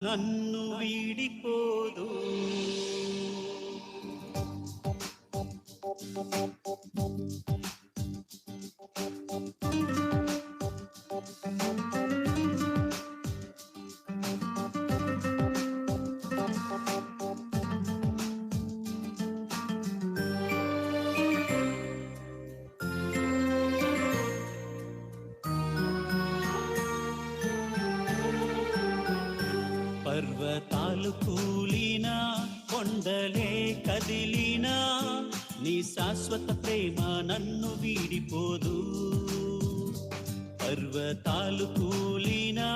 నన్ను వీడిపోదు. పర్వతాలు కూలినా, కొండలే కదిలినా, నీ శాశ్వత ప్రేమ నన్ను వీడిపోదు. పర్వతాలు కూలినా,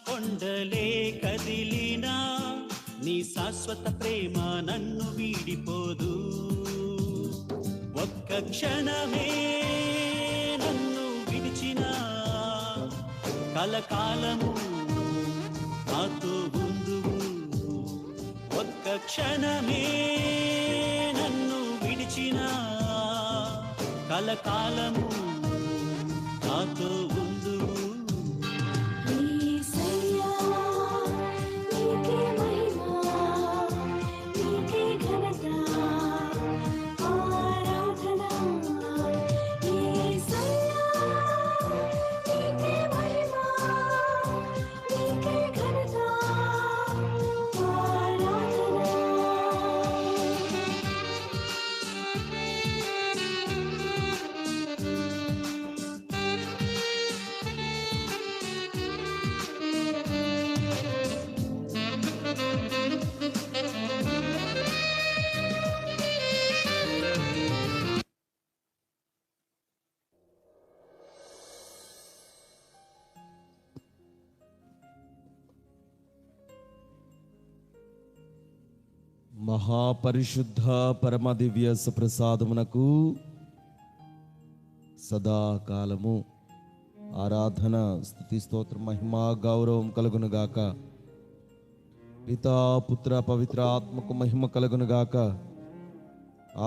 కొండలే కదిలినా, నీ శాశ్వత ప్రేమ నన్ను వీడిపోదు. ఒక్క క్షణమే నన్ను విడిచినా, కలకాలము నాతో ఉందువు. ఒక్క క్షణమే నన్ను విడిచినా, కలకాలము నాతో ఉందువు. మహాపరిశుద్ధ పరమ దివ్య సుప్రసాదమునకు సదాకాలము ఆరాధన, స్తుతి, స్తోత్ర, మహిమ, గౌరవం కలుగునుగాక. పితా, పుత్ర, పవిత్ర ఆత్మకు మహిమ కలుగునుగాక.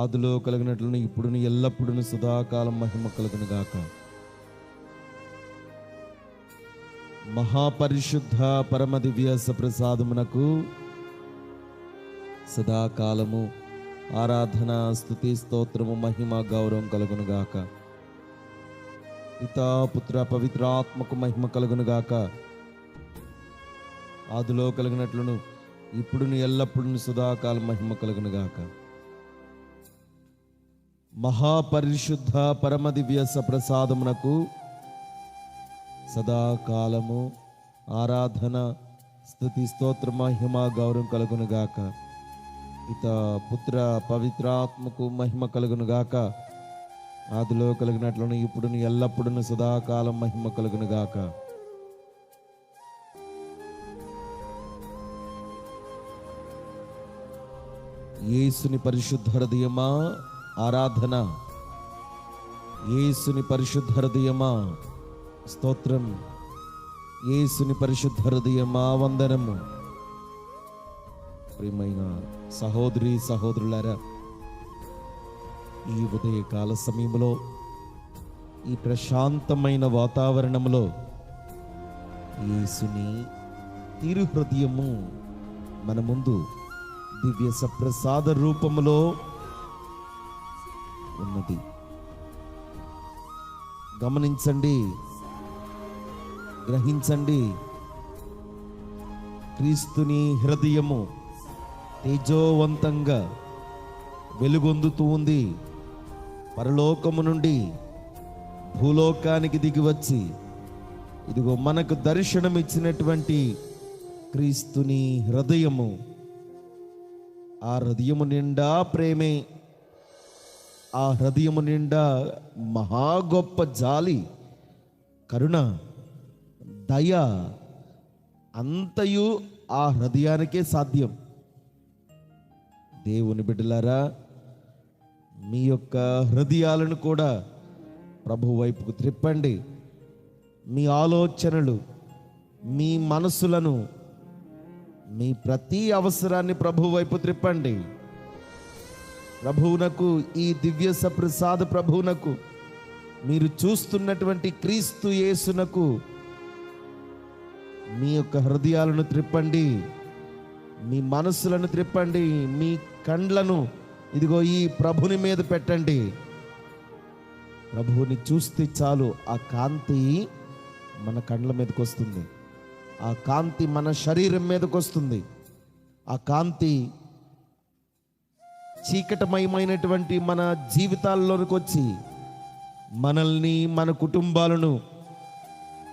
ఆదిలో కలిగినట్లును ఇప్పుడును ఎల్లప్పుడును సదాకాలం మహిమ కలుగునుగాక. మహాపరిశుద్ధ పరమ దివ్య సుప్రసాదమునకు సదాకాలము ఆరాధన, స్తుతి, స్తోత్రము, మహిమ, గౌరవం కలుగునుగాక. పితా, పుత్ర, పవిత్ర ఆత్మకు మహిమ కలుగునుగాక. ఆదిలో కలిగినట్లును ఇప్పుడును ఎల్లప్పుడును సదాకాలం మహిమ కలుగునుగాక. మహాపరిశుద్ధ పరమ దివ్య సప్రసాదమునకు సదాకాలము ఆరాధన, స్తుతి, స్తోత్ర, మహిమ, గౌరవం కలుగునుగాక. పితా, పుత్ర, పవిత్రాత్మకు మహిమ కలుగునుగాక. ఆదిలో కలిగినట్లును ఇప్పుడును ఎల్లప్పుడును సదాకాలం మహిమ కలుగునుగాక. యేసుని పరిశుద్ధ హృదయమా ఆరాధన, యేసుని పరిశుద్ధ హృదయమా స్తోత్రం, యేసుని పరిశుద్ధ హృదయమా వందనము. ప్రియమైన సహోదరి సహోదరులారా, ఈ ఉదయకాల సమయంలో ఈ ప్రశాంతమైన వాతావరణంలో యేసుని తిరు హృదయము మన ముందు దివ్య సప్రసాద రూపములో ఉన్నది. గమనించండి, గ్రహించండి. క్రీస్తుని హృదయము తేజోవంతంగా వెలుగొందుతూ ఉంది. పరలోకము నుండి భూలోకానికి దిగివచ్చి ఇదిగో మనకు దర్శనం ఇచ్చినటువంటి క్రీస్తుని హృదయము, ఆ హృదయము నిండా ప్రేమే, ఆ హృదయము నిండా మహా గొప్ప జాలి, కరుణ, దయ అంతయు ఆ హృదయానికే సాధ్యం. దేవుని బిడ్డలారా, మీ యొక్క హృదయాలను కూడా ప్రభు వైపుకు త్రిప్పండి. మీ ఆలోచనలు, మీ మనసులను, మీ ప్రతి అవసరాన్ని ప్రభు వైపు త్రిప్పండి. ప్రభువునకు, ఈ దివ్య సప్రసాద ప్రభువునకు, మీరు చూస్తున్నటువంటి క్రీస్తు యేసునకు మీ యొక్క హృదయాలను త్రిప్పండి. మీ మనస్సులను త్రిప్పండి, మీ కండ్లను ఇదిగో ఈ ప్రభుని మీద పెట్టండి. ప్రభువుని చూస్తే చాలు, ఆ కాంతి మన కండ్ల మీదకి వస్తుంది, ఆ కాంతి మన శరీరం మీదకి వస్తుంది, ఆ కాంతి చీకటమయమైనటువంటి మన జీవితాల్లోనికి వచ్చి మనల్ని, మన కుటుంబాలను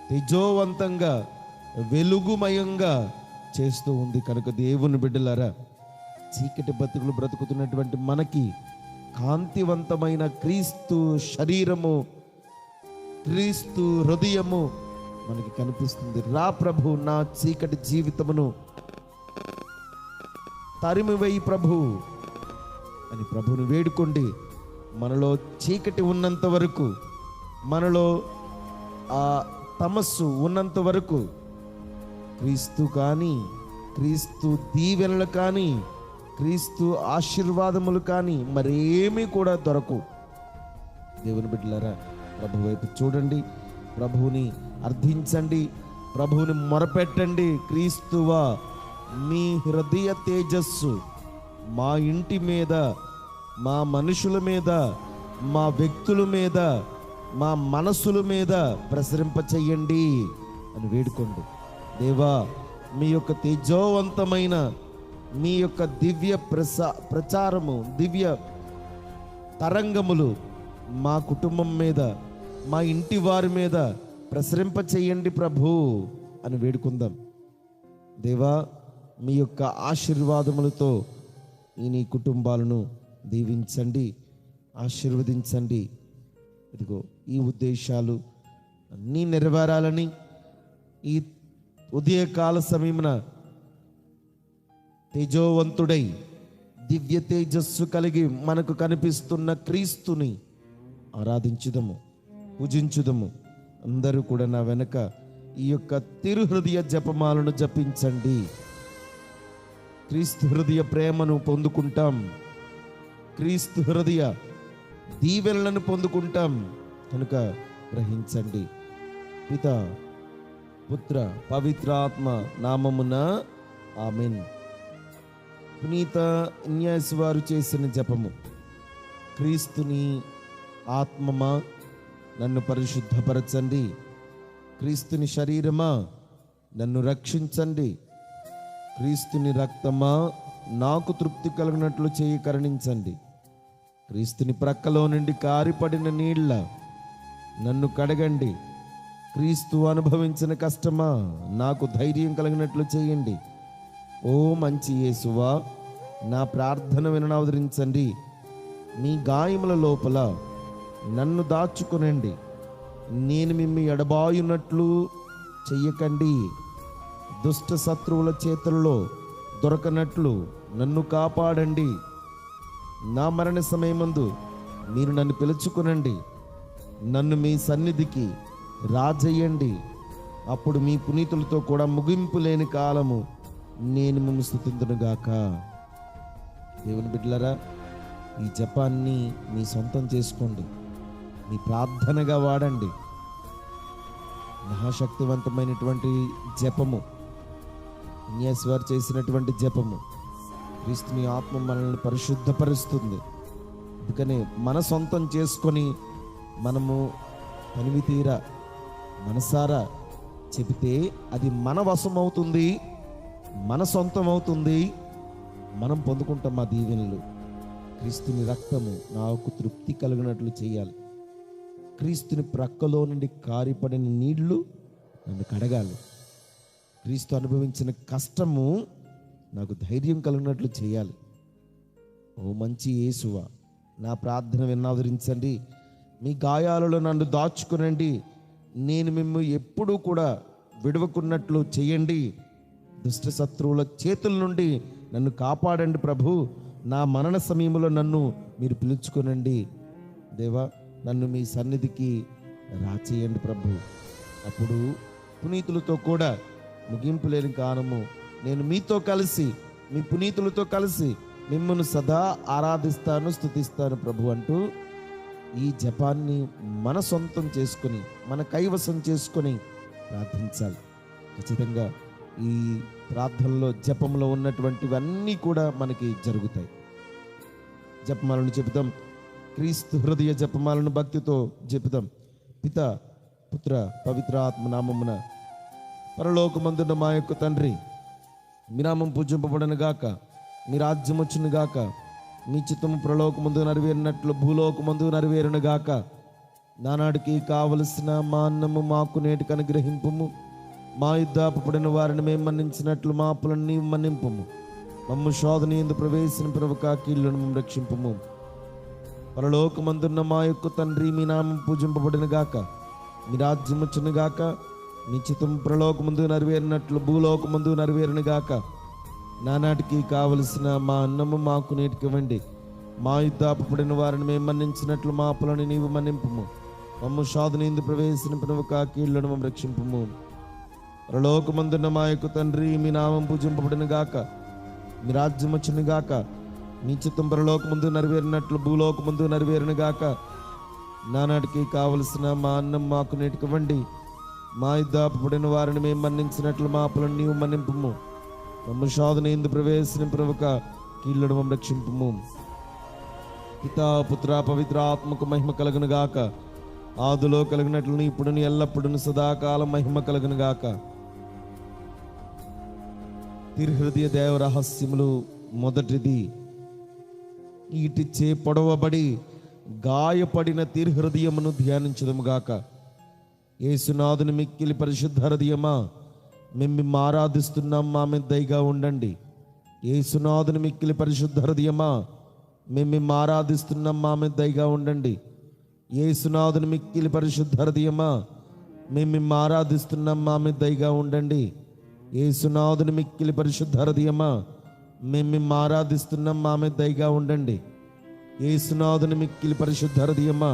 తేజోవంతంగా, వెలుగుమయంగా చేస్తూ ఉంది. కనుక దేవుని బిడ్డలారా, చీకటి బతుకులు బ్రతుకుతున్నటువంటి మనకి కాంతివంతమైన క్రీస్తు శరీరము, క్రీస్తు హృదయము మనకి కనిపిస్తుంది. రా ప్రభు, నా చీకటి జీవితమును తరిమివేయి ప్రభు అని ప్రభుని వేడుకోండి. మనలో చీకటి ఉన్నంత వరకు, మనలో ఆ తమస్సు ఉన్నంత వరకు క్రీస్తు కానీ, క్రీస్తు దీవెనలు కానీ, క్రీస్తు ఆశీర్వాదములు కానీ మరేమీ కూడా దొరకవు. దేవుని బిడ్డలారా, ప్రభు వైపు చూడండి, ప్రభువుని అర్థించండి, ప్రభువుని మొరపెట్టండి. క్రీస్తువా, మీ హృదయ తేజస్సు మా ఇంటి మీద, మా మనుషుల మీద, మా వ్యక్తుల మీద, మా మనసుల మీద ప్రసరింప చెయ్యండి అని వేడుకోండి. దేవా, మీ యొక్క తేజోవంతమైన, మీ యొక్క దివ్య ప్రచారము, దివ్య తరంగములు మా కుటుంబం మీద, మా ఇంటి వారి మీద ప్రసరింప చెయ్యండి ప్రభు అని వేడుకుందాం. దేవా, మీ యొక్క ఆశీర్వాదములతో ఈ నీ కుటుంబాలను దీవించండి, ఆశీర్వదించండి. ఇదిగో ఈ ఉద్దేశాలు అన్నీ నెరవేరాలని ఈ ఉదయకాల సమయమున తేజోవంతుడై దివ్య తేజస్సు కలిగి మనకు కనిపిస్తున్న క్రీస్తుని ఆరాధించుదము, పూజించుదము. అందరూ కూడా నా వెనక ఈ యొక్క తిరుహృదయ జపమాలను జపించండి. క్రీస్తు హృదయ ప్రేమను పొందుకుంటాం, క్రీస్తు హృదయ దీవెనలను పొందుకుంటాం. కనుక గ్రహించండి. పిత, పుత్ర, పవిత్రాత్మ నామమున ఆమెన్. పునీత ఇన్యాస్ వారు చేసిన జపము. క్రీస్తుని ఆత్మమా, నన్ను పరిశుద్ధపరచండి. క్రీస్తుని శరీరమా, నన్ను రక్షించండి. క్రీస్తుని రక్తమా, నాకు తృప్తి కలిగినట్లు చేయి కరుణించండి. క్రీస్తుని ప్రక్కలో నుండి కారిపడిన నీళ్ళ నన్ను కడగండి. క్రీస్తు అనుభవించిన కష్టమా, నాకు ధైర్యం కలిగినట్లు చేయండి. ఓ మంచి యేసువా, నా ప్రార్థన వినవదరించండి. మీ గాయముల లోపల నన్ను దాచుకునండి. నేను మిమ్ము ఎడబాయున్నట్లు చెయ్యకండి. దుష్ట శత్రువుల చేతుల్లో దొరకనట్లు నన్ను కాపాడండి. నా మరణ సమయమందు మీరు నన్ను పిలుచుకునండి. నన్ను మీ సన్నిధికి రాజయ్యండి. అప్పుడు మీ పునీతులతో కూడా ముగింపు లేని కాలము నేను మిమ్ము స్తుతింతునుగాక. దేవుని బిడ్డలారా, ఈ జపాన్ని మీ సొంతం చేసుకోండి, మీ ప్రార్థనగా వాడండి. మహాశక్తివంతమైనటువంటి జపము, వారు చేసినటువంటి జపము. క్రీస్తుని ఆత్మ మనల్ని పరిశుద్ధపరుస్తుంది. అందుకని మన సొంతం చేసుకొని మనము తనివి తీరా మనసారా చెబితే అది మన వశం అవుతుంది, మన సొంతం అవుతుంది, మనం పొందుకుంటాం ఆ దీవెనలు. క్రీస్తుని రక్తము నాకు తృప్తి కలిగినట్లు చేయాలి. క్రీస్తుని ప్రక్కలో నుండి కారిపడిన నీళ్లు నన్ను కడగాలి. క్రీస్తు అనుభవించిన కష్టము నాకు ధైర్యం కలిగినట్లు చేయాలి. ఓ మంచి యేసువా, నా ప్రార్థన విన్నాదరించండి. మీ గాయాలలో నన్ను దాచుకునండి. నేను మిమ్ము ఎప్పుడూ కూడా విడవకున్నట్లు చేయండి. దుష్ట శత్రువుల చేతుల నుండి నన్ను కాపాడండి ప్రభు. నా మరణ సమయంలో నన్ను మీరు పిలుచుకునండి. దేవా, నన్ను మీ సన్నిధికి రాచేయండి ప్రభు. అప్పుడు పునీతులతో కూడా ముగింపు లేని కాలము నేను మీతో కలిసి, మీ పునీతులతో కలిసి మిమ్మల్ని సదా ఆరాధిస్తాను, స్తుతిస్తాను ప్రభు అంటూ ఈ జపాన్ని మన సొంతం చేసుకొని, మన కైవసం చేసుకొని ప్రార్థించాలి. ఖచ్చితంగా ఈ ప్రార్థనలో జపంలో ఉన్నటువంటివన్నీ కూడా మనకి జరుగుతాయి. జపమాలను చెబుతాం. క్రీస్తు హృదయ జపమాలను భక్తితో చెబుతాం. పిత పుత్ర పవిత్ర ఆత్మ నామమున. పరలోకమందున్న మా యొక్క తండ్రి, మీ నామం పూజింపబడను గాక, మీ రాజ్యం వచ్చును గాక, మీ చిత్తము పరలోకమందు నెరవేరినట్లు భూలోకమందు నెరవేరును గాక. నానాడికి కావలసిన మా అన్నము మాకు నేటికి అనుగ్రహింపుము. మా యుద్ధ అప్పుడైన వారిని మేము మన్నించినట్లు మా అప్పులను నీవు మన్నింపుము. మమ్ము శోధన యందు ప్రవేశింపక కీళ్ళను మమ్ము రక్షింపుము. పరలోకమందున్న మా యొక్క తండ్రి, మీ నామం పూజింపబడిన గాక, మీ రాజ్యం వచ్చును గాక, మీ చిత్తం పరలోకమందు నెరవేరినట్లు భూలోకమందు నెరవేరును గాక. నానాటికి కావలసిన మా అన్నము మాకు నేటికి ఇవ్వండి. మా యుద్ధ అప్పుడైన వారిని మేము మన్నించినట్లు మా అప్పులను నీవు మన్నింపుము. మమ్ము శోధన యందు ప్రవేశింపక కీళ్ళను మమ్ము రక్షింపుము. పరలోకమందున్న మా యొక్క తండ్రి, మీ నామం పూజింపబడిన గాక, మీ రాజ్యం వచ్చును గాక, మీ చిత్తం పరలోకమందు నెరవేరినట్లు భూలోకమందు నెరవేరును గాక. నానాటికి కావలసిన మా అన్నం మాకు నేటికి ఇవ్వండి. మా యుద్ధ అప్పుడైన వారిని మేము మన్నించినట్లు మా అప్పులను నీవు మన్నింపుము. మమ్ము శోధన యందు ప్రవేశింపక కీళ్ళను మమ్ము రక్షింపుము. పితా పుత్ర పవిత్ర ఆత్మకు మహిమ కలుగును గాక. ఆదిలో కలిగినట్లు ఇప్పుడుని ఎల్లప్పుడూ సదాకాలం మహిమ కలుగును గాక. తిరుహృదయ దేవ రహస్యములు మొదటిది. ఈటిచ్చే పొడవబడి గాయపడిన తిరుహృదయమును ధ్యానించదము గాక. యేసునాథుని మిక్కిలి పరిశుద్ధ హృదయమా, మేము ఆరాధిస్తున్నాం, మా మీద దయగా ఉండండి. యేసునాథుని మిక్కిలి పరిశుద్ధ హృదయమా, మేము ఆరాధిస్తున్నాం, మా మీద దయగా ఉండండి. యేసునాథుని మిక్కిలి పరిశుద్ధ హృదయమా, మేము ఆరాధిస్తున్నాం, మా మీద దయగా ఉండండి. యేసునాథుని మిక్కిలి పరిశుద్ధ హృదయమా, మేము ఆరాధిస్తున్నాం, మా మీద దయగా ఉండండి. యేసునాథుని మిక్కిలి పరిశుద్ధ హృదయమా,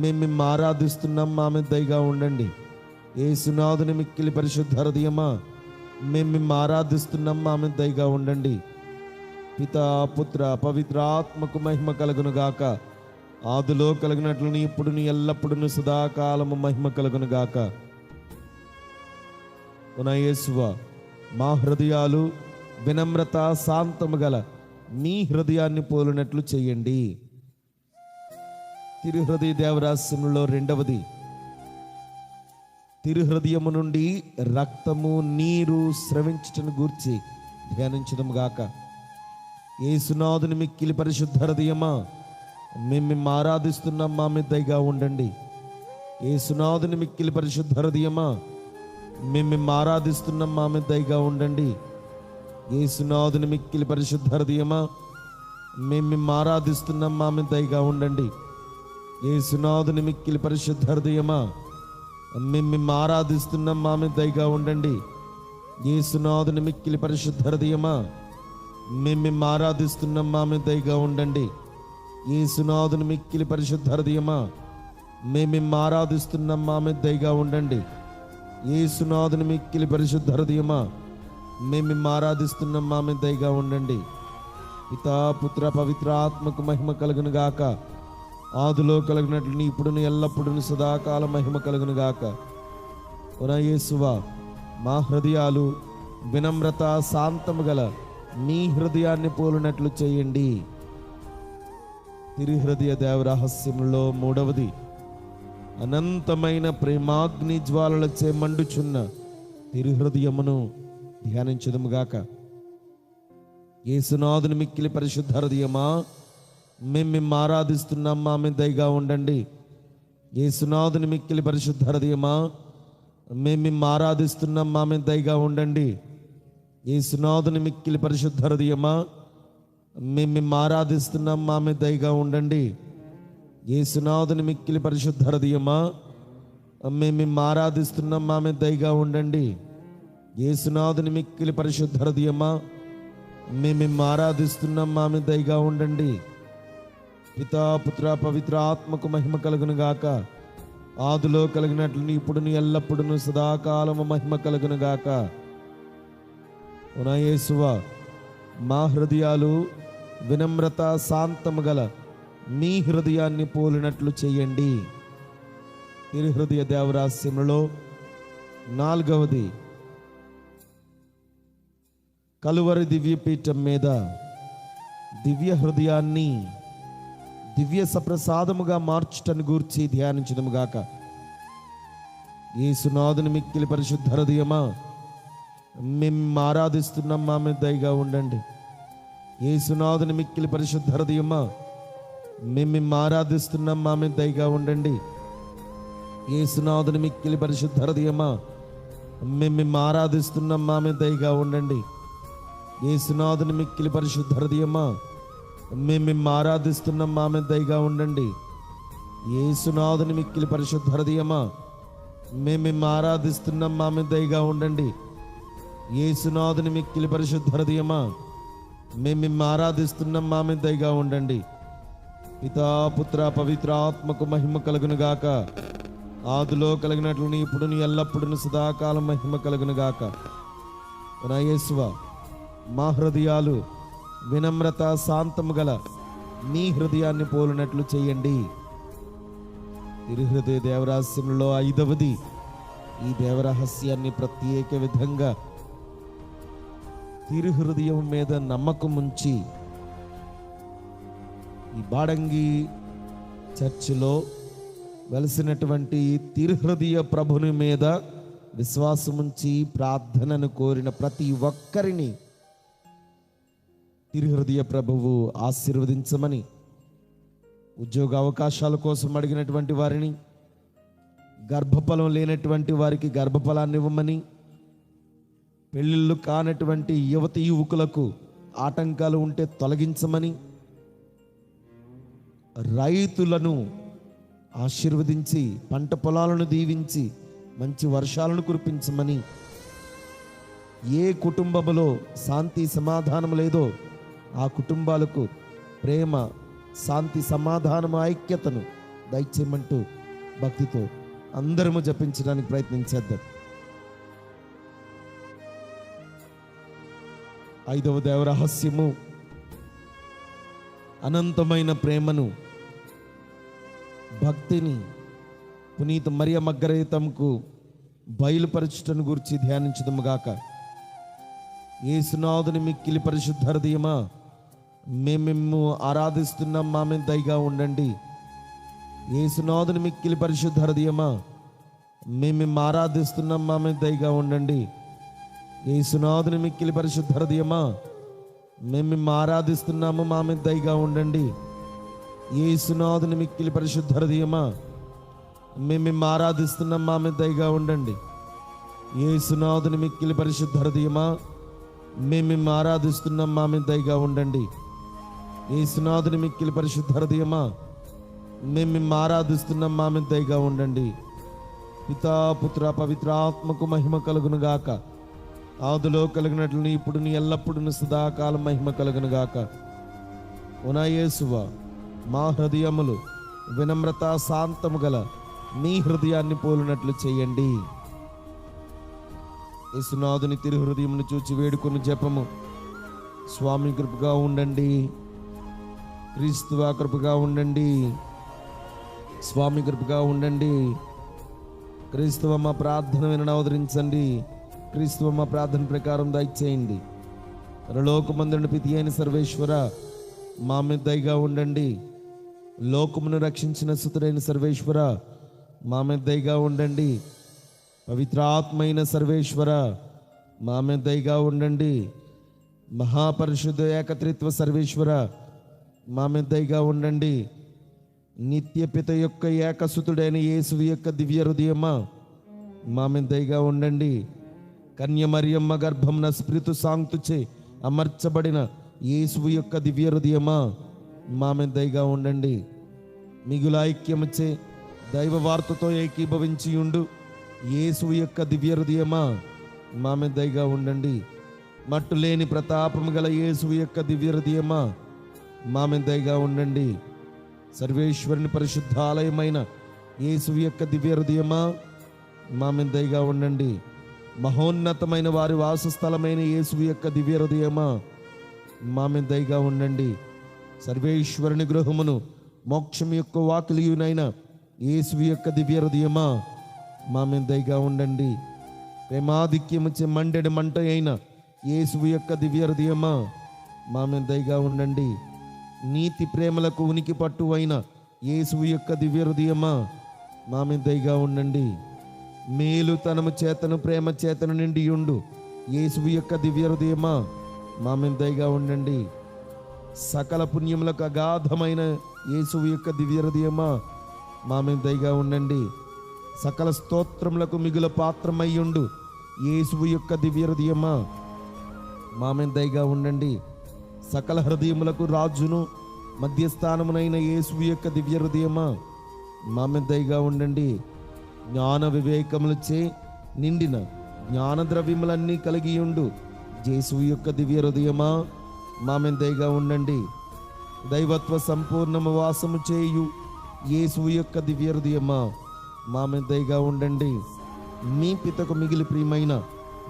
మేము ఆరాధిస్తున్నాం, మా మీద దయగా ఉండండి. యేసునాథుని మిక్కిలి పరిశుద్ధ హృదయమా, మేము ఆరాధిస్తున్నాం, మా మీద దయగా ఉండండి. పితా పుత్ర పవిత్ర ఆత్మకు మహిమ కలుగును గాక. ఆదిలో కలిగినట్లు ఇప్పుడు ఎల్లప్పుడూ సదాకాలము మహిమ కలుగును గాక. యేసువా, మా హృదయాలు వినమ్రత శాంతము గల మీ హృదయాన్ని పోలినట్లు చేయండి. తిరుహృదయ దేవరహస్యములో రెండవది. తిరుహృదయము నుండి రక్తము నీరు స్రవించుటను గూర్చి ధ్యానించదము గాక. యేసునాథుని మిక్కిలి పరిశుద్ధ హృదయమా, మేము ఆరాధిస్తున్నాం, మా మీద దయగా ఉండండి. యేసునాథుని మిక్కిలి పరిశుద్ధ హృదయమా, మేము ఆరాధిస్తున్నాం, మా మీద దయగా ఉండండి. యేసునాథుని మిక్కిలి పరిశుద్ధ హృదయమా, మేము ఆరాధిస్తున్నాం, మా మీద దయగా ఉండండి. యేసునాథుని మిక్కిలి పరిశుద్ధ హృదయమా, మేము ఆరాధిస్తున్నాం, మా మీద దయగా ఉండండి. యేసునాథుని మిక్కిలి పరిశుద్ధ హృదయమా, మేము ఆరాధిస్తున్నాం, మా మీద దయగా ఉండండి. యేసునాథుని మిక్కిలి పరిశుద్ధ హృదయమా, మేము ఆరాధిస్తున్నాం, మా మీద దయగా ఉండండి. యేసునాథుని మిక్కిలి పరిశుద్ధ హృదయమా, మేము ఆరాధిస్తున్నాం, మా మీద దయగా ఉండండి. పితా పుత్ర పవిత్ర ఆత్మకు మహిమ కలుగును గాక. ఆదిలో కలిగినట్లు ఇప్పుడు ఎల్లప్పుడూ సదాకాలం మహిమ కలుగును గాక. యేసువా, మా హృదయాలు వినమ్రత శాంతము గల మీ హృదయాన్ని పోలినట్లు చేయండి. తిరుహృదయ దేవరహస్యములో మూడవది. అనంతమైన ప్రేమాగ్ని జ్వాలలచే మండుచున్న తిరుహృదయమును ధ్యానించదము గాక. యేసునాథుని మిక్కిలి పరిశుద్ధ హృదయమా, మేము ఆరాధిస్తున్నాం, మా మీద దయగా ఉండండి. యేసునాథుని మిక్కిలి పరిశుద్ధ హృదయమా, మేము ఆరాధిస్తున్నాం, మా మీద దయగా ఉండండి. యేసునాథుని మిక్కిలి పరిశుద్ధ హృదయమా, మేము ఆరాధిస్తున్నాం, మా మీద దయగా ఉండండి. యేసునాథుని మిక్కిలి పరిశుద్ధ హృదయమా, మేము ఆరాధిస్తున్నాం, మా మీద దయగా ఉండండి. యేసునాథుని మిక్కిలి పరిశుద్ధ హృదయమా, మేము ఆరాధిస్తున్నాం, మా మీద దయగా ఉండండి. పితా పుత్ర పవిత్ర ఆత్మకు మహిమ కలుగును గాక. ఆదిలో కలిగినట్లు ఇప్పుడు ఎల్లప్పుడూ సదాకాలము మహిమ కలుగును గాక. యేసువా, మా హృదయాలు వినమ్రత శాంతము గల మీ హృదయాన్ని పోలినట్లు చేయండి. తిరుహృదయ దేవరహస్యములో నాలుగవది. కలువరి దివ్యపీఠం మీద దివ్య హృదయాన్ని దివ్య సప్రసాదముగా మార్చుటను గూర్చి ధ్యానించదము గాక. యేసునాథుని మిక్కిలి పరిశుద్ధ హృదయమా, మేము ఆరాధిస్తున్నాం, మా మీద దయగా ఉండండి. యేసునాథుని మిక్కిలి పరిశుద్ధ హృదయమా, మేము ఆరాధిస్తున్నాం, మా మీద దయగా ఉండండి. యేసునాథుని మిక్కిలి పరిశుద్ధ హృదయమా, మేము ఆరాధిస్తున్నాం, మా మీద దయగా ఉండండి. యేసునాథుని మిక్కిలి పరిశుద్ధ హృదయమా, మేము ఆరాధిస్తున్నాం, మా మీద దయగా ఉండండి. యేసునాథుని మిక్కిలి పరిశుద్ధ హృదయమా, మేము ఆరాధిస్తున్నాం, మా మీద దయగా ఉండండి. యేసునాథుని మిక్కిలి పరిశుద్ధ హృదయమా, మేము ఆరాధిస్తున్నాం, మా మీద దయగా ఉండండి. పితా పుత్ర పవిత్ర ఆత్మకు మహిమ కలుగును గాక. ఆదిలో కలిగినట్లు ఇప్పుడు ఎల్లప్పుడూ సదాకాలం మహిమ కలుగును గాక. నా యేసువా, మా హృదయాలు వినమ్రత శాంతము గల నీ హృదయాన్ని పోలినట్లు చేయండి. తిరుహృదయ దేవరహస్యంలో 5వది ఈ దేవరహస్యాన్ని ప్రత్యేక విధంగా తిరుహృదయం మీద నమ్మకం ఉంచి ఈ బాడంగి చర్చిలో వెలిసినటువంటి తిరుహృదయ ప్రభుని మీద విశ్వాసముంచి ప్రార్థనను కోరిన ప్రతి ఒక్కరిని తిరుహృదయ ప్రభువు ఆశీర్వదించమని, ఉద్యోగ అవకాశాల కోసం అడిగినటువంటి వారిని, గర్భఫలం లేనటువంటి వారికి గర్భఫలాన్ని ఇవ్వమని, పెళ్ళిళ్ళు కానటువంటి యువతి యువకులకు ఆటంకాలు ఉంటే తొలగించమని, రైతులను ఆశీర్వదించి పంట పొలాలను దీవించి మంచి వర్షాలను కురిపించమని, ఏ కుటుంబములో శాంతి సమాధానం లేదో ఆ కుటుంబాలకు ప్రేమ, శాంతి, సమాధానం, ఐక్యతను దయచేయమంటూ భక్తితో అందరము జపించడానికి ప్రయత్నించేద్దాం. 5వ దేవరహస్యము అనంతమైన ప్రేమను, భక్తిని పునీత మరియ మగ్దలేనకు బయలుపరచుటను గురించి ధ్యానించుదము గాక. యేసునాథుని మిక్కిలి పరిశుద్ధ హృదయమా, మేము ఆరాధిస్తున్నాం, మా మీద దయగా ఉండండి. యేసునాథుని మిక్కిలి పరిశుద్ధ హృదయమా, మేము ఆరాధిస్తున్నాం, మా మీద దయగా ఉండండి. యేసునాథుని మిక్కిలి పరిశుద్ధ హృదయమా, మేము ఆరాధిస్తున్నాము, మా మీద దయగా ఉండండి. యేసునాథుని మిక్కిలి పరిశుద్ధ హృదయమా, మేము ఆరాధిస్తున్నాం, మా మీద దయగా ఉండండి. యేసునాథుని మిక్కిలి పరిశుద్ధ హృదయమా, మేము ఆరాధిస్తున్నాం, మా మీద దయగా ఉండండి. యేసునాథుని మిక్కిలి పరిశుద్ధ హృదయమా, మేము ఆరాధిస్తున్నాం, మా మీద దయగా ఉండండి. పితా పుత్ర పవిత్ర ఆత్మకు మహిమ కలుగును గాక. ఆదిలో కలిగినట్లు ఇప్పుడు ఎల్లప్పుడూ సదాకాలం మహిమ కలుగును గాక. ఓ నా యేసువా, మా హృదయములు వినమ్రత శాంతము గల నీ హృదయాన్ని పోలినట్లు చేయండి. యేసునాథుని తిరుహృదయమును చూచి వేడుకొని జపము. స్వామి కృపగా ఉండండి, క్రీస్తువా కృపగా ఉండండి, స్వామి కృపగా ఉండండి. క్రీస్తువ మా ప్రార్థన వినని అవతరించండి. క్రీస్తువ మా ప్రార్థన ప్రకారం దయచేయండి. పరలోకమందున పితి అయిన సర్వేశ్వర, మా మీద దయగా ఉండండి. లోకమును రక్షించిన సుతుడైన సర్వేశ్వర, మా మీద దయగా ఉండండి. పవిత్రాత్మైన సర్వేశ్వర, మా మీద దయగా ఉండండి. మహాపరిశుద్ధ ఏకత్రిత్వ సర్వేశ్వర, మా మీద దయగా ఉండండి. నిత్య పిత యొక్క ఏకసుతుడైన యేసు యొక్క దివ్య హృదయమా, మా మీద దయగా ఉండండి. కన్య మరియమ్మ గర్భమున స్పిరితు సాంక్తుచే అమర్చబడిన యేసు యొక్క దివ్య హృదయమా, మా మీద దయగా ఉండండి. మిగుల ఐక్యముచే దైవ వార్తతో ఏకీభవించి ఉండు యేసు యొక్క దివ్య హృదయమా, మా మీద దయగా ఉండండి. మట్టు లేని ప్రతాపము గల యేసు యొక్క దివ్య హృదయమా, మా మీద దయగా ఉండండి. సర్వేశ్వరుని పరిశుద్ధాలయమైన యేసు యొక్క దివ్య హృదయమా, మా మీద దయగా ఉండండి. మహోన్నతమైన వారి వాసస్థలమైన యేసు యొక్క దివ్య హృదయమా, మా మీద దయగా ఉండండి. సర్వేశ్వరుని గృహమును మోక్షం యొక్క వాకిలియునైన యేసు యొక్క దివ్య హృదయమా, మా మీద దయగా ఉండండి. ప్రేమాధిక్యముచే మండెడు మంట అయిన యేసువు యొక్క దివ్య హృదయమా మా మీద దయగా ఉండండి. నీతి ప్రేమలకు ఉనికి పట్టు అయిన యేసువు యొక్క దివ్య హృదయమా మా మీద దయగా ఉండండి. మేలు తనము చేతను ప్రేమ చేతను నిండి ఉండు యేసువు యొక్క దివ్య హృదయమా మా మీద దయగా ఉండండి. సకల పుణ్యములకు అగాధమైన యేసువు యొక్క దివ్య హృదయమా మా మీద దయగా ఉండండి. సకల స్తోత్రములకు మిగుల పాత్రమయ్యుండు యేసువు యొక్క దివ్య హృదయమా మా మీద దయగా ఉండండి. సకల హృదయములకు రాజును మధ్యస్థానమునైన యేసువు యొక్క దివ్య హృదయమా మా మీద దయగా ఉండండి. జ్ఞాన వివేకములచే నిండిన జ్ఞాన ద్రవ్యములన్నీ కలిగి ఉండు యేసువు యొక్క దివ్య హృదయమా మా మీద దయగా ఉండండి. దైవత్వ సంపూర్ణము వాసము చేయు యేసువు యొక్క దివ్య హృదయమా మా మీద దయగా ఉండండి. మీ పితకు మిగిలి ప్రియమైన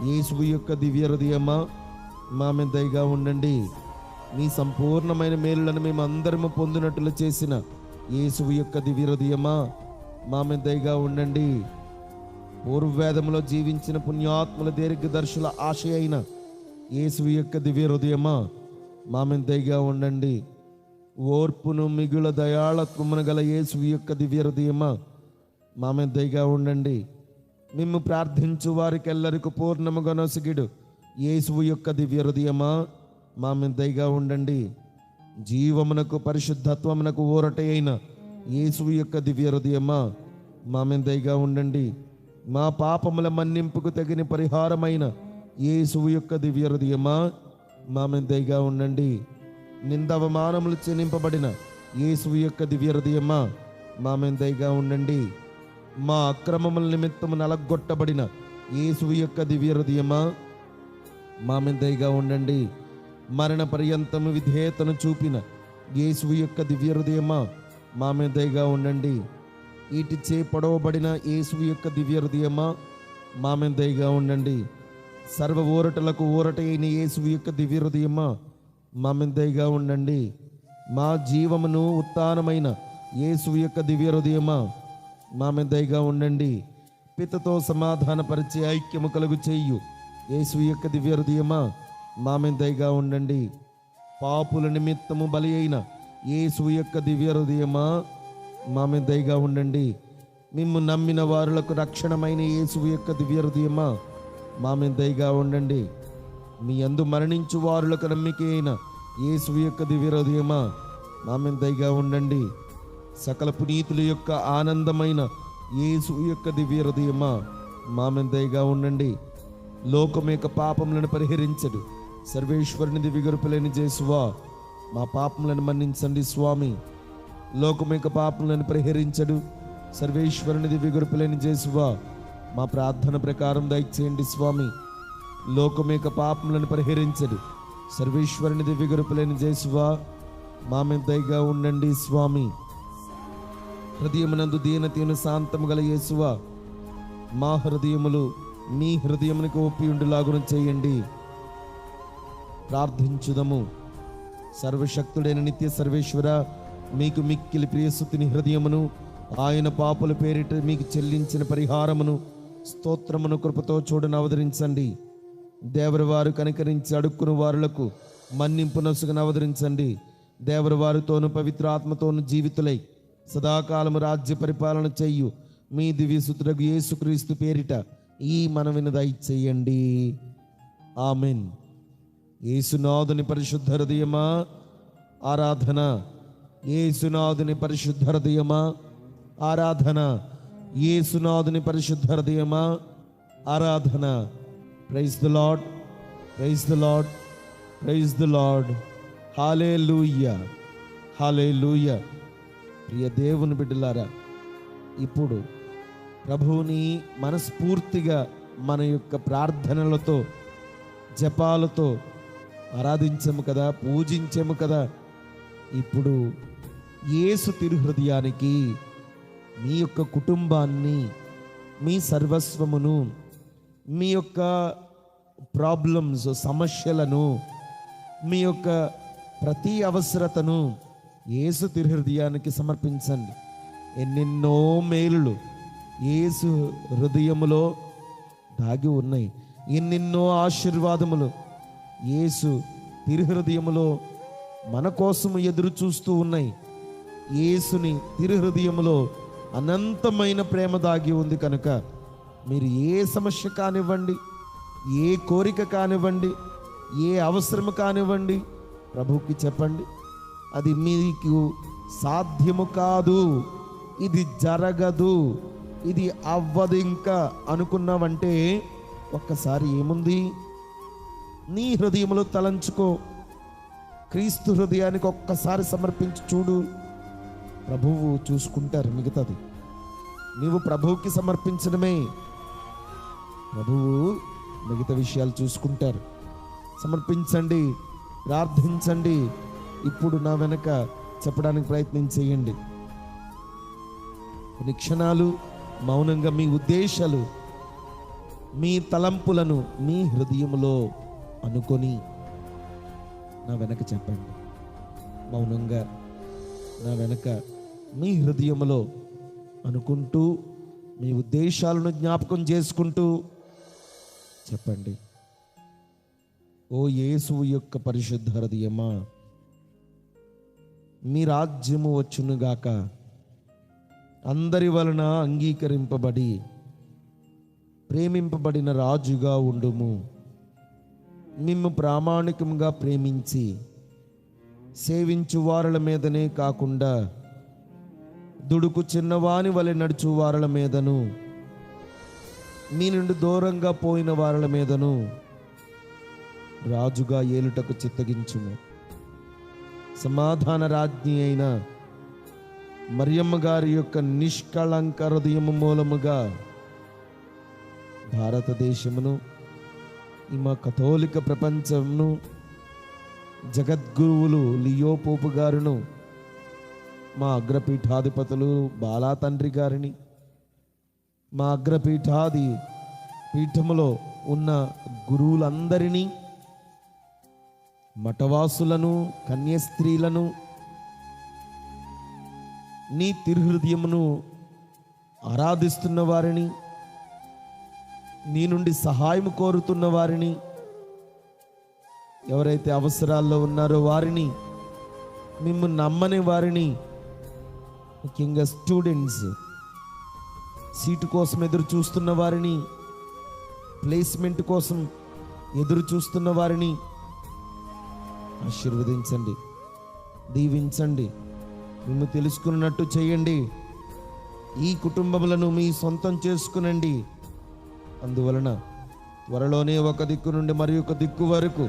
యేసువు యొక్క దివ్య హృదయమా మా మీద దయగా ఉండండి. మీ సంపూర్ణమైన మేలులను మేము అందరము పొందినట్లు చేసిన యేసువు యొక్క దివ్య హృదయమా మా మీద దయగా ఉండండి. పూర్వవేదములో జీవించిన పుణ్యాత్ముల దీర్ఘదర్శుల ఆశ అయిన యేసువు యొక్క దివ్య హృదయమా మా మీద దయగా ఉండండి. ఓర్పును మిగుల దయాళత్వమును గల యేసువు యొక్క దివ్య హృదయమా మా మీద దయగా ఉండండి. మిమ్ము ప్రార్థించు వారికెల్లరికి పూర్ణముగా నొసగిడు యేసువు యొక్క దివ్య హృదయమా మా మీద దయగా ఉండండి. జీవమునకు పరిశుద్ధత్వమునకు ఊరట అయిన యేసువు యొక్క దివ్య హృదయమా మా మీద దయగా ఉండండి. మా పాపముల మన్నింపుకు తగిన పరిహారమైన యేసువు యొక్క దివ్య హృదయమా మా మీద దయగా ఉండండి. నిందవమానములు చెల్లింపబడిన యేసువు యొక్క దివ్య హృదయమా మా మీద దయగా ఉండండి. మా అక్రమముల నిమిత్తము నలగొట్టబడిన యేసువు యొక్క దివ్య హృదయమా మా మీద దయగా ఉండండి. మరణ పర్యంతము విధేయతను చూపిన యేసువు యొక్క దివ్య హృదయమా మా మీద దయగా ఉండండి. ఈటిచే పొడవబడిన యేసువు యొక్క దివ్య హృదయమా మా మీద దయగా ఉండండి. సర్వ ఊరటలకు ఊరట అయిన యేసువు యొక్క దివ్య హృదయమా మా మీద దయగా ఉండండి. మా జీవమును ఉత్థానమైన యేసువు యొక్క దివ్య హృదయమా మా మీద దయగా ఉండండి. పితతో సమాధానపరిచే ఐక్యము కలుగు చెయ్యు యేసువు యొక్క దివ్య హృదయమా మా మీద దయగా ఉండండి. పాపుల నిమిత్తము బలి అయిన యేసువు యొక్క దివ్య హృదయమా మా మీద దయగా ఉండండి. మిమ్ము నమ్మిన వారులకు రక్షణమైన యేసువు యొక్క దివ్య హృదయమా మా మీద దయగా ఉండండి. మీ యందు మరణించు వారులకు నమ్మిక అయిన యేసువు యొక్క దివ్య హృదయమా మా మీద దయగా ఉండండి. సకల పునీతుల యొక్క ఆనందమైన యేసువు యొక్క దివ్య హృదయమా మా మీద దయగా ఉండండి. లోకం యొక్క పాపములను పరిహరించడు సర్వేశ్వరుని దివ్యగరుపులేని జేసువా మా పాపములను మన్నించండి స్వామి. లోకం యొక్క పాపములను పరిహరించడు సర్వేశ్వరుని దివ్యగరుపులేని జేసువా మా ప్రార్థన ప్రకారం దయచేయండి స్వామి. లోకం యొక్క పాపములను పరిహరించడు సర్వేశ్వరుని దివ్యగరుపులేని జేసువా మా మీద దయగా ఉండండి స్వామి. హృదయమునందు దీనతను శాంతము గల యేసువా మా హృదయములు మీ హృదయమునికి ఒప్పి ఉండులాగున చేయండి. ప్రార్థించుదము. సర్వశక్తుడైన నిత్య సర్వేశ్వర, మీకు మిక్కిలి ప్రియసుతుని హృదయమును ఆయన పాపుల పేరిట మీకు చెల్లించిన పరిహారమును స్తోత్రమును కృపతో చూడను అవతరించండి. దేవరి వారు కనికరించి అడుక్కుని వారులకు మన్నింపు నొసగను అవతరించండి. దేవరి వారితోను పవిత్ర ఆత్మతోను జీవితులై సదాకాలము రాజ్య పరిపాలన చెయ్యు మీ దివ్యసుతుడగు యేసుక్రీస్తు పేరిట ఈ మనవిని దయచేయండి. ఆమెన్. యేసునాథుని పరిశుద్ధ హృదయమా ఆరాధన. యేసునాథుని పరిశుద్ధ హృదయమా ఆరాధన. యేసునాథుని పరిశుద్ధ హృదయమా ఆరాధన. Praise the lord, praise the lord, praise the lord. Hallelujah, hallelujah. ప్రియ దేవుని బిడ్డలారా, ఇప్పుడు ప్రభువుని మనస్ఫూర్తిగా మన యొక్క ప్రార్థనలతో జపాలతో ఆరాధించము కదా, పూజించము కదా. ఇప్పుడు యేసు తిరుహృదయానికి మీ యొక్క కుటుంబాన్ని, మీ సర్వస్వమును, మీ యొక్క ప్రాబ్లమ్స్, సమస్యలను, మీ యొక్క ప్రతి అవసరతను యేసు తిరుహృదయానికి సమర్పించండి. ఎన్నెన్నో మేలులు యేసు హృదయములో దాగి ఉన్నాయి. ఎన్నెన్నో ఆశీర్వాదములు యేసు తిరుహృదయములో మన కోసము ఎదురు చూస్తూ ఉన్నాయి. యేసుని తిరుహృదయములో అనంతమైన ప్రేమ దాగి ఉంది కనుక మీరు ఏ సమస్య కానివ్వండి, ఏ కోరిక కానివ్వండి, ఏ అవసరము కానివ్వండి, ప్రభువుకి చెప్పండి. అది మీకు సాధ్యము కాదు, ఇది జరగదు, ఇది అవ్వదు ఇంకా అనుకున్నావంటే ఒక్కసారి ఏముంది, నీ హృదయంలో తలంచుకో, క్రీస్తు హృదయానికి ఒక్కసారి సమర్పించి చూడు. ప్రభువు చూసుకుంటారు మిగతాది. నీవు ప్రభువుకి సమర్పించడమే, ప్రభువు మిగతా విషయాలు చూసుకుంటారు. సమర్పించండి, ప్రార్థించండి. ఇప్పుడు నా వెనక చెప్పడానికి ప్రయత్నం చేయండి. కొన్ని క్షణాలు మౌనంగా మీ ఉద్దేశాలు, మీ తలంపులను మీ హృదయంలో అనుకొని నా వెనక చెప్పండి. మౌనంగా నా వెనక మీ హృదయంలో అనుకుంటూ మీ ఉద్దేశాలను జ్ఞాపకం చేసుకుంటూ చెప్పండి. ఓ యేసువు యొక్క పరిశుద్ధ హృదయమా, మీ రాజ్యము వచ్చునుగాక, అందరి వలన అంగీకరింపబడి ప్రేమింపబడిన రాజుగా ఉండుము. మిమ్ము ప్రామాణికంగా ప్రేమించి సేవించు వారుల మీదనే కాకుండా దుడుకు చిన్నవాని వలె నడుచు వారుల మీదను, మీ నుండి దూరంగా పోయిన వారుల మీదను రాజుగా ఏలుటకు చిత్తగించుము. సమాధాన రాజ్ఞి అయిన మరియమ్మ గారి యొక్క నిష్కళంక హృదయము మూలముగా భారతదేశమును, ఈ మా కథోలిక ప్రపంచమును, జగద్గురువులు లియో పోపు గారును, మా అగ్రపీఠాధిపతులు బాలా తండ్రి గారిని, మా అగ్రపీఠాది పీఠములో ఉన్న గురువులందరినీ, మఠవాసులను, కన్యస్త్రీలను, నీ తిరుహృదయమును ఆరాధిస్తున్న వారిని, నీ నుండి సహాయం కోరుతున్న వారిని, ఎవరైతే అవసరాల్లో ఉన్నారో వారిని, మిమ్మల్ని నమ్మని వారిని, ముఖ్యంగా స్టూడెంట్స్, సీటు కోసం ఎదురు చూస్తున్న వారిని, ప్లేస్మెంట్ కోసం ఎదురు చూస్తున్న వారిని ఆశీర్వదించండి, దీవించండి, మిమ్ము తెలుసుకున్నట్టు చేయండి. ఈ కుటుంబములను మీ సొంతం చేసుకునండి. అందువలన త్వరలోనే ఒక దిక్కు నుండి మరి ఒక దిక్కు వరకు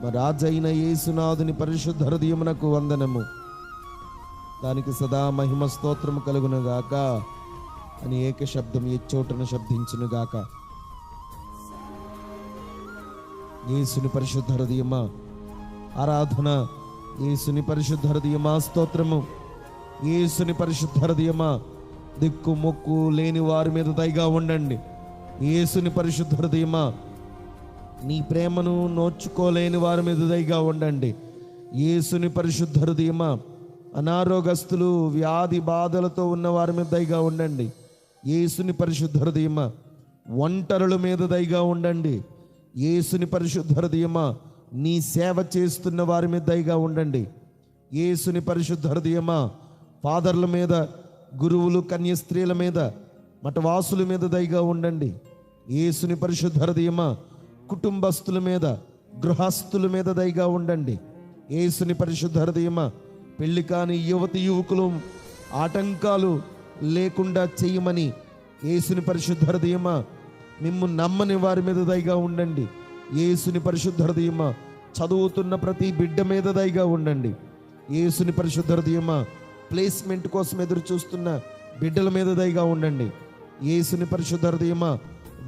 మా రాజైన యేసునాథుని పరిశుద్ధ హృదయమునకు వందనము. దానికి సదా మహిమ స్తోత్రము కలుగునుగాక అని ఏక శబ్దం ఎచ్చోటను శబ్దించునుగాక. యేసుని పరిశుద్ధ హృదయమా ఆరాధన, యేసుని పరిశుద్ధ హృదయమా స్తోత్రము, యేసుని పరిశుద్ధ హృదయమా దిక్కు మొక్కు లేని వారి మీద దయగా ఉండండి. యేసుని పరిశుద్ధ హృదయమా నీ ప్రేమను నోచుకోలేని వారి మీద దయగా ఉండండి. యేసుని పరిశుద్ధ హృదయమా అనారోగ్యస్తులు, వ్యాధి బాధలతో ఉన్న వారి మీద దయగా ఉండండి. యేసుని పరిశుద్ధ హృదయమా ఒంటరుల మీద దయగా ఉండండి. యేసుని పరిశుద్ధ హృదయమా నీ సేవ చేస్తున్న వారి మీద దయగా ఉండండి. యేసుని పరిశుద్ధ హృదయమా ఫాదర్ల మీద, గురువులు, కన్యస్త్రీల మీద, మఠవాసుల మీద దయగా ఉండండి. యేసుని పరిశుద్ధ హృదయమా కుటుంబస్తుల మీద, గృహస్థుల మీద దయగా ఉండండి. యేసుని పరిశుద్ధ హృదయమా పెళ్లి కాని యువతి యువకులు ఆటంకాలు లేకుండా చేయమని యేసుని పరిశుద్ధ హృదయమా మిమ్ము నమ్మని వారి మీద దయగా ఉండండి. యేసుని పరిశుద్ధ హృదయమా చదువుతున్న ప్రతి బిడ్డ మీద దయగా ఉండండి. యేసుని పరిశుద్ధ హృదయమా ప్లేస్మెంట్ కోసం ఎదురు చూస్తున్న బిడ్డల మీద దయగా ఉండండి. యేసుని పరిశుద్ధ హృదయమా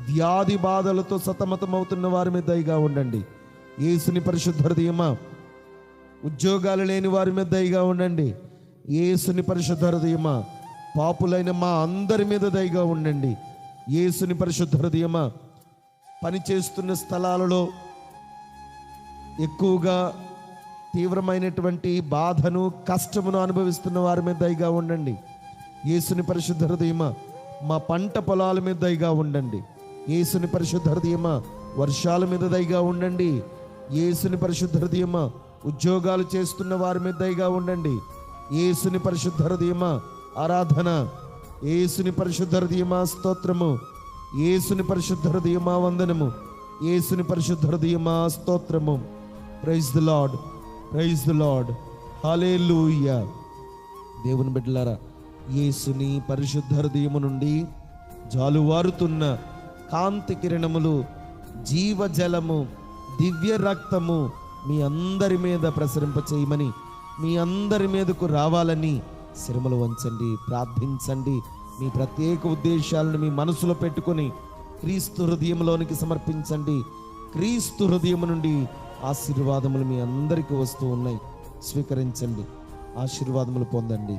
వ్యాధి బాధలతో సతమతమవుతున్న వారి మీద దయగా ఉండండి. యేసుని పరిశుద్ధ హృదయమా ఉద్యోగాలు లేని వారి మీద దయగా ఉండండి. యేసుని పరిశుద్ధ హృదయమా పాపులైన మా అందరి మీద దయగా ఉండండి. యేసుని పరిశుద్ధ హృదయమా పనిచేస్తున్న స్థలాలలో ఎక్కువగా తీవ్రమైనటువంటి బాధను, కష్టమును అనుభవిస్తున్న వారి మీద దయగా ఉండండి. యేసుని పరిశుద్ధ హృదయమా మా పంట పొలాల మీద దయగా ఉండండి. యేసుని పరిశుద్ధ హృదయమా వర్షాల మీద దయగా ఉండండి. యేసుని పరిశుద్ధ హృదయమా ఉద్యోగాలు చేస్తున్న వారి మీద దయగా ఉండండి. యేసుని పరిశుద్ధ హృదయమా ఆరాధన, యేసుని పరిశుద్ధ హృదయమా స్తోత్రము, యేసుని పరిశుద్ధ హృదయమా వందనము, యేసుని పరిశుద్ధ హృదయమా స్తోత్రము. Praise the lord, praise the lord, hallelujah. దేవుని బిడ్డలారా, యేసుని పరిశుద్ధ హృదయము నుండి జాలువారుతున్న కాంతి కిరణములు, జీవజలము, దివ్య రక్తము మీ అందరి మీద ప్రసరింప చేయమని, మీ అందరి మీదకు రావాలని శిరములు వంచండి, ప్రార్థించండి. మీ ప్రత్యేక ఉద్దేశాలను మీ మనసులో పెట్టుకొని క్రీస్తు హృదయంలోనికి సమర్పించండి. క్రీస్తు హృదయం నుండి ఆశీర్వాదములు మీ అందరికీ వస్తూ ఉన్నాయి. స్వీకరించండి, ఆశీర్వాదములు పొందండి.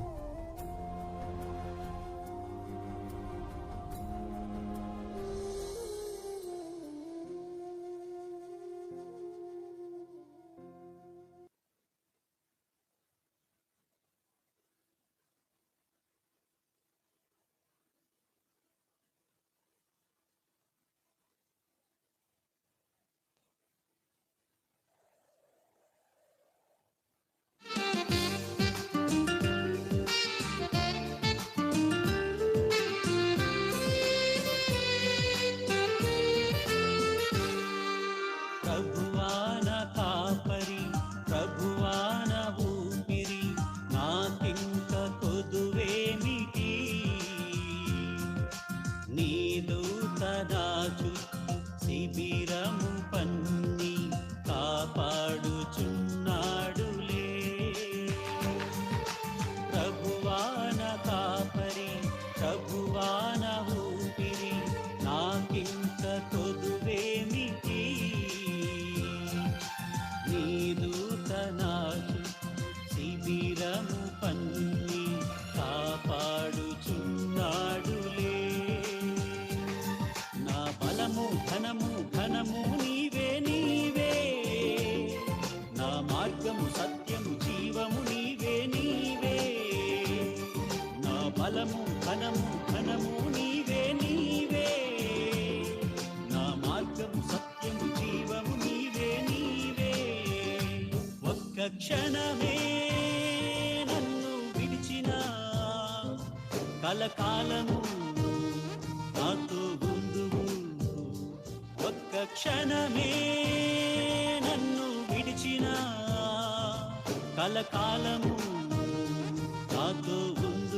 ప్రభువాన కాపరి, ప్రభువాన ఊపిరి, నాకింక కొదువేమిటి? నీ దూత నా చుట్టూ శిబిరము పన్ని కాపాడుచున్నాడులే. ప్రభువాన కాపరి, ప్రభువాన ఊపిరి, నాకింక కొదువేమిటి? నీ దూత నా చుట్టూ శిబిరము పన్ని కాపాడుచున్నాడులే. నా బలము ఘనము ఘనము నీవే నీవే, నా మార్గము సత్యము జీవము నీవే నీవే. నా బలము ఘనము ఘనము నీవే నీవే, నా మార్గము సత్యము జీవము నీవే నీవే. ఒక్క క్షణమే నన్ను విడిచిన కలకాలము నాతో ఉందువు. ఒక్క క్షణమే నన్ను విడిచిన కలకాలము నాతో ఉందువు.